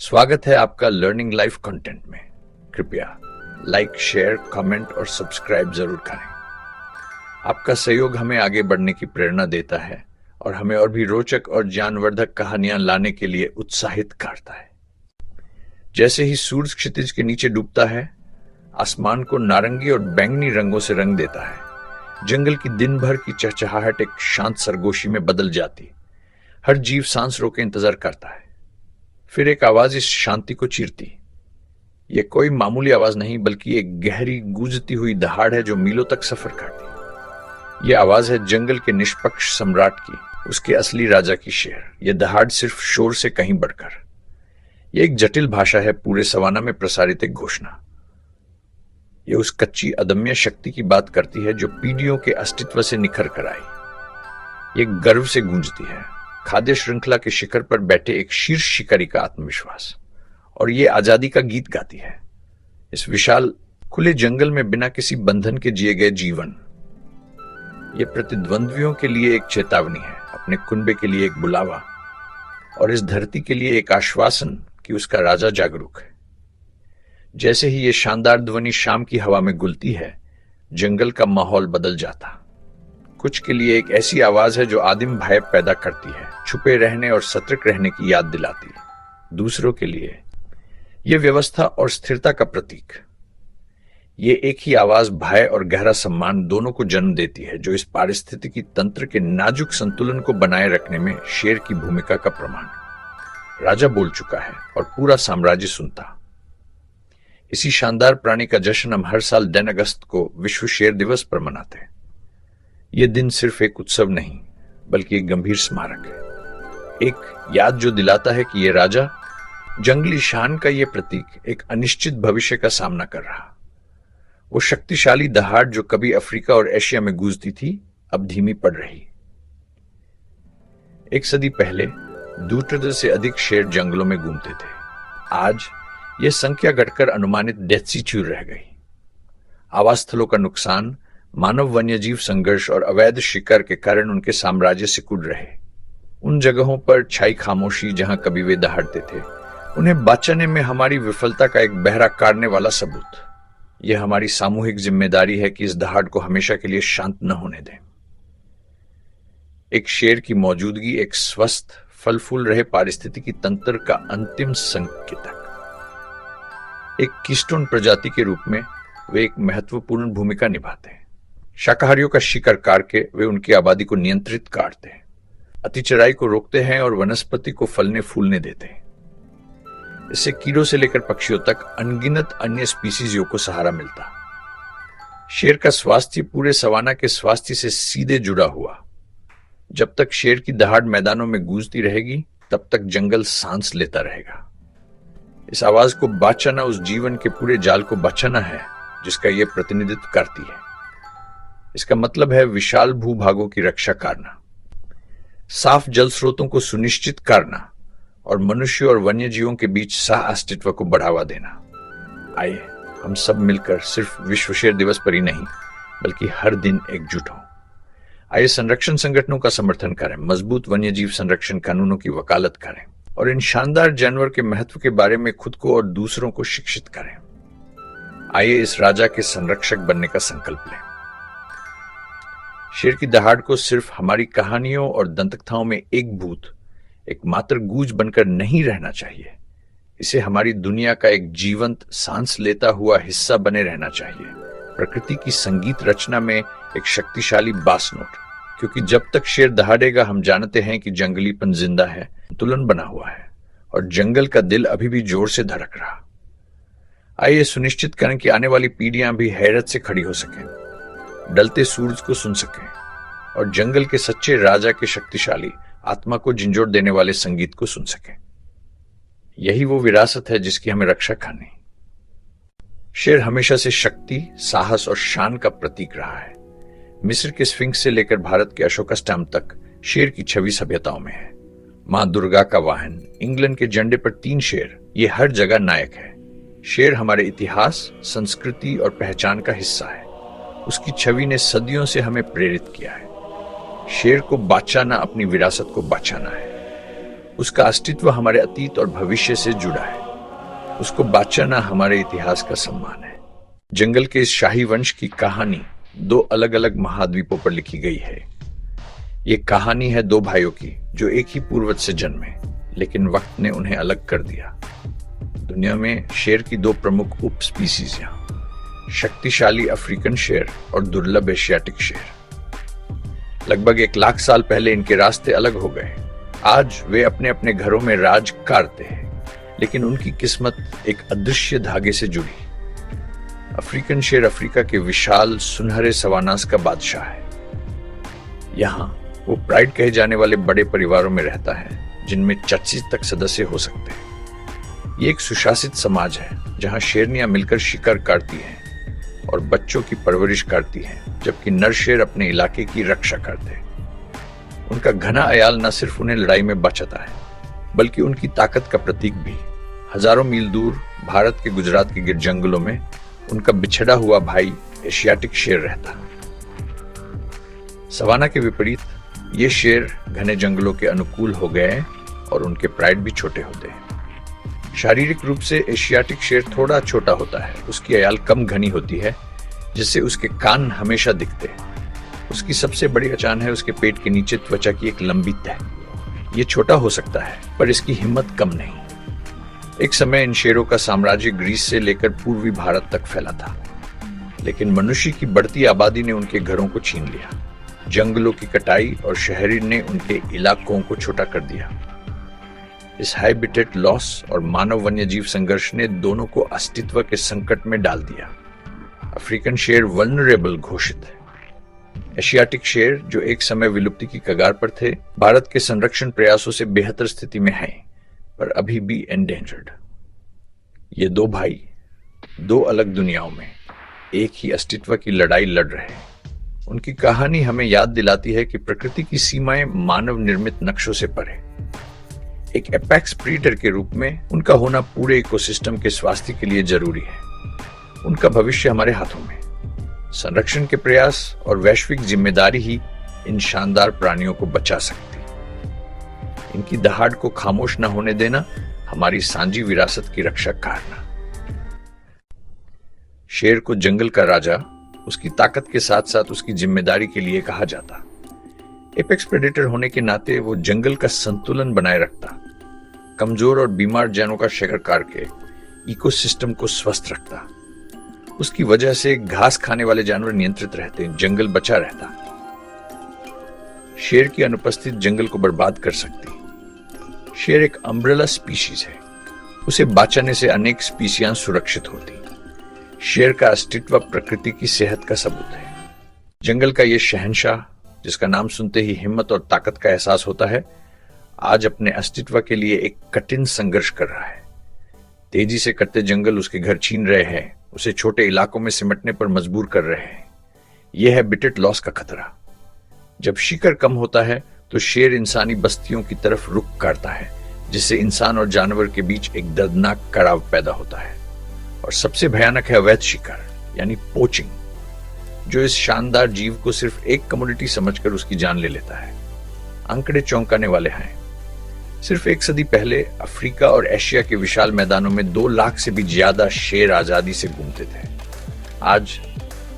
स्वागत है आपका लर्निंग लाइफ कंटेंट में। कृपया लाइक, शेयर, कमेंट और सब्सक्राइब जरूर करें। आपका सहयोग हमें आगे बढ़ने की प्रेरणा देता है और हमें और भी रोचक और ज्ञानवर्धक कहानियां लाने के लिए उत्साहित करता है। जैसे ही सूरज क्षितिज के नीचे डूबता है, आसमान को नारंगी और बैंगनी रंगों से रंग देता है। जंगल की दिन भर की चहचहाहट एक शांत सरगोशी में बदल जाती। हर जीव सांस रोके इंतजार करता है। फिर एक आवाज इस शांति को चीरती। यह कोई मामूली आवाज नहीं, बल्कि एक गहरी गूंजती हुई दहाड़ है जो मीलों तक सफर करती। यह आवाज है जंगल के निष्पक्ष सम्राट की, उसके असली राजा की शेर। यह दहाड़ सिर्फ शोर से कहीं बढ़कर। यह एक जटिल भाषा है, पूरे सवाना में प्रसारित एक घोषणा। यह उस कच्ची अदम्य शक्ति की बात करती है जो पीढ़ियों के अस्तित्व से निखर कर आई। यह गर्व से गूंजती है, खाद्य श्रृंखला के शिखर पर बैठे एक शीर्ष शिकारी का आत्मविश्वास। और ये आजादी का गीत गाती है, इस विशाल खुले जंगल में बिना किसी बंधन के जिए गए जीवन। ये प्रतिद्वंद्वियों के लिए एक चेतावनी है, अपने कुनबे के लिए एक बुलावा, और इस धरती के लिए एक आश्वासन कि उसका राजा जागरूक है। जैसे ही ये शानदार ध्वनि शाम की हवा में गुलती है, जंगल का माहौल बदल जाता। कुछ के लिए एक ऐसी आवाज है जो आदिम भय पैदा करती है, छुपे रहने और सतर्क रहने की याद दिलाती। दूसरों के लिए यह व्यवस्था और स्थिरता का प्रतीक। ये एक ही आवाज भय और गहरा सम्मान दोनों को जन्म देती है, जो इस पारिस्थितिकी तंत्र के नाजुक संतुलन को बनाए रखने में शेर की भूमिका का प्रमाण। राजा बोल चुका है और पूरा साम्राज्य सुनता। इसी शानदार प्राणी का जश्न हम हर साल 10 अगस्त को विश्व शेर दिवस पर मनाते हैं। यह दिन सिर्फ एक उत्सव नहीं, बल्कि एक गंभीर स्मारक है, एक याद जो दिलाता है कि यह राजा, जंगली शान का यह प्रतीक, एक अनिश्चित भविष्य का सामना कर रहा। वो शक्तिशाली दहाड़ जो कभी अफ्रीका और एशिया में गूंजती थी, अब धीमी पड़ रही। एक सदी पहले 2 दर्जन से अधिक शेर जंगलों में घूमते थे। आज यह संख्या घटकर अनुमानित डेढ़ रह गई। आवास स्थलों का नुकसान, मानव वन्यजीव संघर्ष और अवैध शिकार के कारण उनके साम्राज्य सिकुड़ रहे। उन जगहों पर छाई खामोशी जहां कभी वे दहाड़ते थे, उन्हें बचाने में हमारी विफलता का एक बहरा काटने वाला सबूत। यह हमारी सामूहिक जिम्मेदारी है कि इस दहाड़ को हमेशा के लिए शांत न होने दें। एक शेर की मौजूदगी एक स्वस्थ, फल फूल रहे पारिस्थितिकी तंत्र का अंतिम संकेतक। एक कीस्टोन प्रजाति के रूप में वे एक महत्वपूर्ण भूमिका निभाते हैं। शाकाहारियों का शिकार करके वे उनकी आबादी को नियंत्रित करते हैं, अतिचराई को रोकते हैं और वनस्पति को फलने फूलने देते हैं। इससे कीड़ों से लेकर पक्षियों तक अनगिनत अन्य स्पीसीजों को सहारा मिलता। शेर का स्वास्थ्य पूरे सवाना के स्वास्थ्य से सीधे जुड़ा हुआ। जब तक शेर की दहाड़ मैदानों में गूंजती रहेगी, तब तक जंगल सांस लेता रहेगा। इस आवाज को बचाना उस जीवन के पूरे जाल को बचाना है जिसका यह प्रतिनिधित्व करती है। इसका मतलब है विशाल भूभागों की रक्षा करना, साफ जल स्रोतों को सुनिश्चित करना और मनुष्य और वन्य जीवों के बीच सह अस्तित्व को बढ़ावा देना। आइए हम सब मिलकर सिर्फ विश्व शेर दिवस पर ही नहीं, बल्कि हर दिन एकजुट हों। आइए संरक्षण संगठनों का समर्थन करें, मजबूत वन्यजीव संरक्षण कानूनों की वकालत करें और इन शानदार जानवर के महत्व के बारे में खुद को और दूसरों को शिक्षित करें। आइए इस राजा के संरक्षक बनने का संकल्प लें। शेर की दहाड़ को सिर्फ हमारी कहानियों और दंतकथाओं में एक भूत, एक मात्र गूंज बनकर नहीं रहना चाहिए। इसे हमारी दुनिया का एक जीवंत, सांस लेता हुआ हिस्सा बने रहना चाहिए, प्रकृति की संगीत रचना में एक शक्तिशाली बास नोट। क्योंकि जब तक शेर दहाड़ेगा, हम जानते हैं कि जंगलीपन जिंदा है, संतुलन बना हुआ है और जंगल का दिल अभी भी जोर से धड़क रहा। आइए सुनिश्चित करें कि आने वाली पीढ़ियां भी हैरत से खड़ी हो सकें, ढलते सूरज को सुन सकें और जंगल के सच्चे राजा के शक्तिशाली, आत्मा को झंझोर देने वाले संगीत को सुन सकें। यही वो विरासत है जिसकी हमें रक्षा करनी। शेर हमेशा से शक्ति, साहस और शान का प्रतीक रहा है। मिस्र के स्फिंक्स से लेकर भारत के अशोका स्तंभ तक शेर की छवि सभ्यताओं में है। मां दुर्गा का वाहन, इंग्लैंड के झंडे पर 3 शेर, ये हर जगह नायक है। शेर हमारे इतिहास, संस्कृति और पहचान का हिस्सा है। उसकी छवि ने सदियों से हमें प्रेरित किया है। शेर को बचाना अपनी विरासत को बचाना है। उसका अस्तित्व हमारे अतीत और भविष्य से जुड़ा है। उसको बचाना हमारे इतिहास का सम्मान है। जंगल के इस शाही वंश की कहानी 2 अलग अलग महाद्वीपों पर लिखी गई है। ये कहानी है 2 भाइयों की जो एक ही पूर्वज से जन्मे, लेकिन वक्त ने उन्हें अलग कर दिया। दुनिया में शेर की 2 प्रमुख उप स्पीसीज हैं, शक्तिशाली अफ्रीकन शेर और दुर्लभ एशियाटिक शेर। लगभग 1 लाख साल पहले इनके रास्ते अलग हो गए। आज वे अपने अपने घरों में राज करते हैं, लेकिन उनकी किस्मत एक अदृश्य धागे से जुड़ी। अफ्रीकन शेर अफ्रीका के विशाल सुनहरे सवानास का बादशाह है। यहाँ वो प्राइड कहे जाने वाले बड़े परिवारों में रहता है, जिनमें 25 तक सदस्य हो सकते हैं। ये एक सुशासित समाज है जहाँ शेरनियां मिलकर शिकार काटती हैं और बच्चों की परवरिश करती हैं, जबकि नर शेर अपने इलाके की रक्षा करते हैं। उनका घना अयाल न सिर्फ उन्हें लड़ाई में बचाता है, बल्कि उनकी ताकत का प्रतीक भी। हजारों मील दूर भारत के गुजरात के गिर जंगलों में उनका बिछड़ा हुआ भाई एशियाटिक शेर रहता। सवाना के विपरीत ये शेर घने जंगलों के अनुकूल हो गए और उनके प्राइड भी छोटे होते हैं। शारीरिक रूप से एशियाटिक शेर थोड़ा छोटा होता है। उसकी अयाल कम घनी होती है, जिससे उसके कान हमेशा दिखते हैं। उसकी सबसे बड़ी पहचान है उसके पेट के नीचे त्वचा की एक लंबी तह। ये छोटा हो सकता है, पर इसकी हिम्मत कम नहीं। एक समय इन शेरों का साम्राज्य ग्रीस से लेकर पूर्वी भारत तक फैला था, लेकिन मनुष्य की बढ़ती आबादी ने उनके घरों को छीन लिया। जंगलों की कटाई और शहरी ने उनके इलाकों को छोटा कर दिया। इस हैबिटेट लॉस और मानव वन्यजीव संघर्ष ने दोनों को अस्तित्व के संकट में डाल दिया। अफ्रीकन शेर वल्नरेबल घोषित है। एशियाटिक शेर, जो एक समय विलुप्ति की कगार पर थे, भारत के संरक्षण प्रयासों से बेहतर स्थिति में हैं, पर अभी भी एंडेंजर्ड। ये 2 भाई 2 अलग दुनियाओं में एक ही अस्तित्व की लड़ाई लड़ रहे हैं। उनकी कहानी हमें याद दिलाती है कि प्रकृति की सीमाएं मानव निर्मित नक्शों से परे। एक एपेक्स प्रीडेटर के रूप में उनका होना पूरे इकोसिस्टम के स्वास्थ्य के लिए जरूरी है। उनका भविष्य हमारे हाथों में। संरक्षण के प्रयास और वैश्विक जिम्मेदारी ही इन शानदार प्राणियों को बचा सकती। इनकी दहाड़ को खामोश न होने देना हमारी सांझी विरासत की रक्षा करना। शेर को जंगल का राजा उसकी ताकत के साथ साथ उसकी जिम्मेदारी के लिए कहा जाता। एपेक्स प्रेडेटर होने के नाते वो जंगल का संतुलन बनाए रखता, कमजोर और बीमार जानवरों का शिकार करके इकोसिस्टम को स्वस्थ रखता। उसकी वजह से घास खाने वाले जानवर नियंत्रित रहते, जंगल बचा रहता। शेर की अनुपस्थित जंगल को बर्बाद कर सकती। शेर एक अम्ब्रेला स्पीशीज है। उसे बचाने से अनेक स्पीशियां सुरक्षित होती। शेर का अस्तित्व प्रकृति की सेहत का सबूत है। जंगल का यह शहंशाह, जिसका नाम सुनते ही हिम्मत और ताकत का एहसास होता है, आज अपने अस्तित्व के लिए एक कठिन संघर्ष कर रहा है। तेजी से कटते जंगल उसके घर छीन रहे हैं, उसे छोटे इलाकों में सिमटने पर मजबूर कर रहे हैं। यह है हैबिटेट लॉस का खतरा। जब शिकार कम होता है तो शेर इंसानी बस्तियों की तरफ रुख करता है, जिससे इंसान और जानवर के बीच एक दर्दनाक कड़ाव पैदा होता है। और सबसे भयानक है अवैध शिकार, यानी पोचिंग, जो इस शानदार जीव को सिर्फ एक कमोडिटी समझकर उसकी जान ले लेता है। आंकड़े चौंकाने वाले हैं। सिर्फ 1 सदी पहले अफ्रीका और एशिया के विशाल मैदानों में 2 लाख से भी ज्यादा शेर आजादी से घूमते थे। आज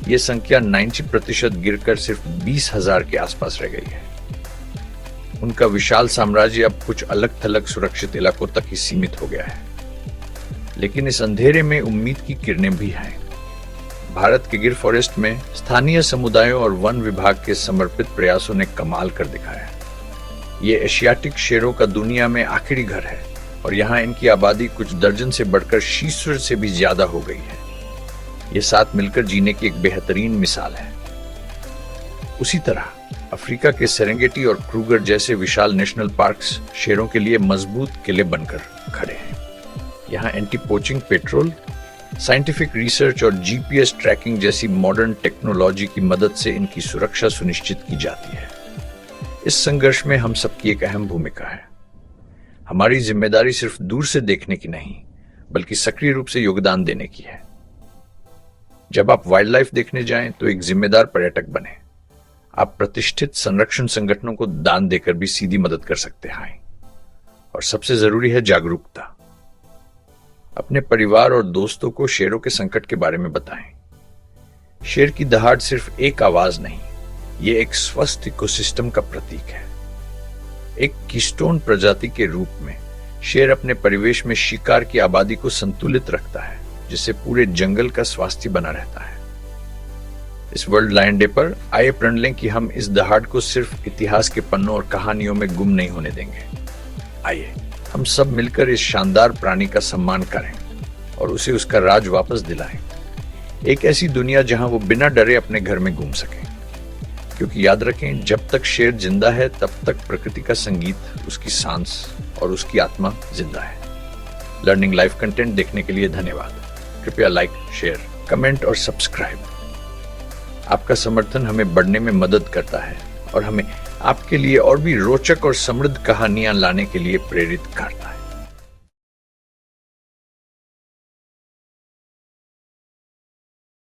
ये संख्या 90% गिरकर सिर्फ 20,000 के आसपास रह गई है। उनका विशाल साम्राज्य अब कुछ अलग थलग सुरक्षित इलाकों तक ही सीमित हो गया है। लेकिन इस अंधेरे में उम्मीद की किरणें भी हैं। भारत के गिर फॉरेस्ट में स्थानीय समुदायों और वन विभाग के समर्पित प्रयासों ने कमाल कर दिखाया। ये एशियाटिक शेरों का दुनिया में आखिरी घर है और यहाँ इनकी आबादी कुछ दर्जन से बढ़कर 600 से भी ज्यादा हो गई है। ये साथ मिलकर जीने की एक बेहतरीन मिसाल है। उसी तरह अफ्रीका के सेरेंगेटी और क्रूगर जैसे विशाल नेशनल पार्क्स शेरों के लिए मजबूत किले बनकर खड़े हैं। यहाँ anti poaching petrol, scientific research और जीपीएस ट्रैकिंग जैसी मॉडर्न टेक्नोलॉजी की मदद से इनकी सुरक्षा सुनिश्चित की जाती है। इस संघर्ष में हम सबकी एक अहम भूमिका है। हमारी जिम्मेदारी सिर्फ दूर से देखने की नहीं, बल्कि सक्रिय रूप से योगदान देने की है। जब आप वाइल्ड लाइफ देखने जाएं तो एक जिम्मेदार पर्यटक बने। आप प्रतिष्ठित संरक्षण संगठनों को दान देकर भी सीधी मदद कर सकते हैं। और सबसे जरूरी है जागरूकता। अपने परिवार और दोस्तों को शेरों के संकट के बारे में बताएं। शेर की दहाड़ सिर्फ एक आवाज नहीं, ये एक स्वस्थ इकोसिस्टम का प्रतीक है। एक कीस्टोन प्रजाति के रूप में शेर अपने परिवेश में शिकार की आबादी को संतुलित रखता है, जिससे पूरे जंगल का स्वास्थ्य बना रहता है। इस वर्ल्ड लायन डे पर आइए प्रण लें कि हम इस दहाड़ को सिर्फ इतिहास के पन्नों और कहानियों में गुम नहीं होने देंगे। आइए हम सब मिलकर इस शानदार प्राणी का सम्मान करें और उसे उसका राज वापस दिलाएं। एक ऐसी दुनिया जहां वो बिना डरे अपने घर में घूम सके। क्योंकि याद रखें, जब तक शेर जिंदा है तब तक प्रकृति का संगीत, उसकी सांस और उसकी आत्मा जिंदा है। लर्निंग लाइफ कंटेंट देखने के लिए धन्यवाद। कृपया लाइक, शेयर, कमेंट और सब्सक्राइब। आपका समर्थन हमें बढ़ने में मदद करता है और हमें आपके लिए और भी रोचक और समृद्ध कहानियां लाने के लिए प्रेरित करता है।